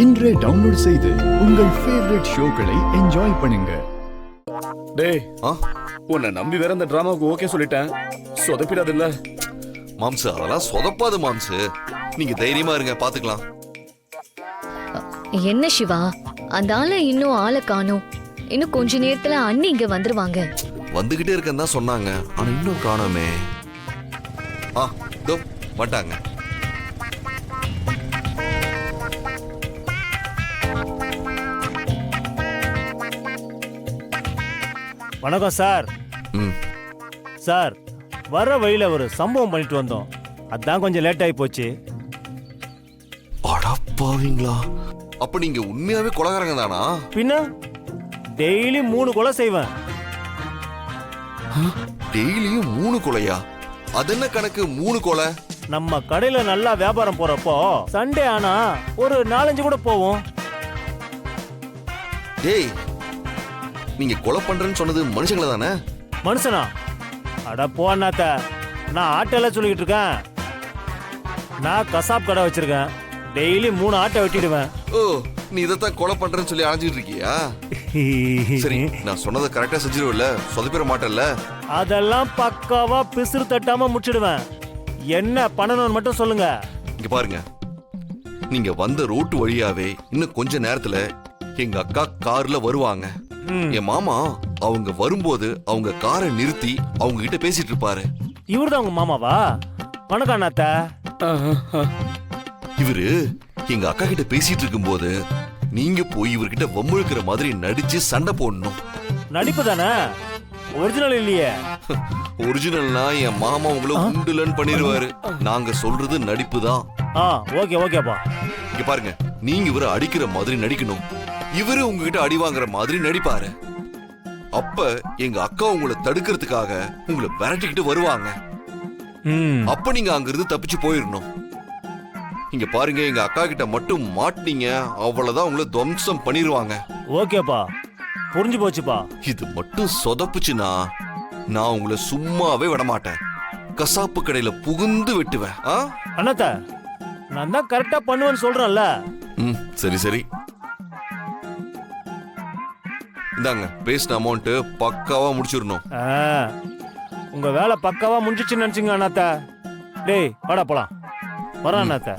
இன்றே டவுன்லோட் செய்து உங்கள் ஃபேவரட் ஷோக்களை என்ஜாய் பண்ணுங்க. டேய், உன்னை நம்பி வேற இந்த டிராமாவுக்கு ஓகே சொல்லிட்டேன். சொதப்பிடாது இல்ல மாம்சு? அதெல்லாம் சொதப்பாது மாம்சு. நீங்க தைரியமா இருங்க, பாத்துக்கலாம். என்ன சிவா, அந்த ஆளை இன்னும் ஆளை காணோம். இன்னும் கொஞ்ச நேரத்துல அண்ணி இங்க வந்துருவாங்க. வந்துகிட்டே இருக்கேன்னு தான் சொன்னாங்க, ஆனா இன்னும் காணோமே. இதோ வந்துட்டாங்க. வணக்கம் சார். சார், வர வழியில ஒரு சம்பவம் பண்ணிட்டு வந்தோம். அதான் கொஞ்சம் லேட் ஆகி போச்சு. அடப்பாவீங்களா? அப்ப நீங்க உண்மையாவே கொலைகாரங்க தானா? பின்ன டெய்லி 3 கொலை செய்வேன். டெய்லியும் 3 கொலையா? அது என்ன கணக்கு 3 கொலை? நம்ம கடையில நல்லா வியாபாரம் போறப்போ சண்டே ஆனா ஒரு 4-5 கூட போவோம். டேய், நீங்க கொலை பண்றேன்னு சொன்னது மனுஷங்கள தானே? மனுஷனா? அட போ அண்ணாத்த, நான் ஆட்டெல்லாம் சொல்லிக்கிட்டு இருக்கேன். நான் கசாப் கடை வச்சிருக்கேன். டெய்லி 3 ஆட்டை வெட்டிடுவேன். ஓ, நீ இதைத்தான் கொலை பண்றேன்னு சொல்லி அலைஞ்சிட்டு இருக்கியா? சரி, நான் சொன்னதை கரெக்டா செஞ்சிருவல, சொதப்பிட மாட்டேன்ல? அதெல்லாம் பக்காவா பிசுறு தட்டாம முடிச்சிடுவேன். என்ன பண்ணணும்னு மட்டும் சொல்லுங்க. இங்க பாருங்க, நீங்க வந்த ரோட்டு வழியாவே இன்னும் கொஞ்ச நேரத்துல எங்க அக்கா கார்ல வருவாங்க. என் மாமா அவங்க வரும்போது அவங்க காரை நிறுத்தி அவங்க கிட்ட பேசிட்டு இருப்பாரு. இவருதான் உங்க மாமாவா? வணக்கம் அண்ணாத்த. இவரு எங்க அக்கா கிட்ட பேசிட்டு இருக்கும் போது நீங்க போய் இவர்கிட்ட வம்பிழுக்கிற மாதிரி நடிச்சு சண்டை போடணும். நடிப்பு தானே, ஒரிஜினல் இல்லையே. ஒரிஜினல்னா என் மாமா உங்களை உண்டுலன்னு பண்ணிடுவாரு. நாங்க சொல்றது நடிப்பு தான். ஓகே ஓகேப்பா. இங்க பாருங்க, நீங்க இவரை அடிக்கிற மாதிரி நடிக்கணும், இவரு உங்ககிட்ட அடி வாங்குற மாதிரி நடிப்பாரு. அப்ப எங்க அக்கா உங்களை தடுக்கிறதுக்காக உங்களை விரட்டிக்கிட்டு வருவாங்க. அப்ப நீங்க அங்கிருந்து தப்பிச்சு போயிடணும். இங்க பாருங்க, எங்க அக்கா கிட்ட மட்டும் மாட்டினீங்க, அவ்வளவுதான் உங்களை துவம்சம் பண்ணிடுவாங்க. ஓகேப்பா, புரிஞ்சு போச்சுப்பா. இது மட்டும் சொதப்புச்சுன்னா நான் உங்களை சும்மாவே விட மாட்டேன். கசாப்பு கடையில புகுந்து வெட்டுவேன். அண்ணாத்த, நான் தான் கரெக்டா பண்ணுவேன்னு சொல்றேன்ல. சரி சரி, இந்தாங்க பேசின அமௌண்ட் பக்காவா முடிச்சிடணும். உங்க வேலை பக்காவா முடிஞ்சிச்சுன்னு நினைச்சுங்க அண்ணாத்த. டேய் வாடா போலாம். வரேன் அண்ணாத்த.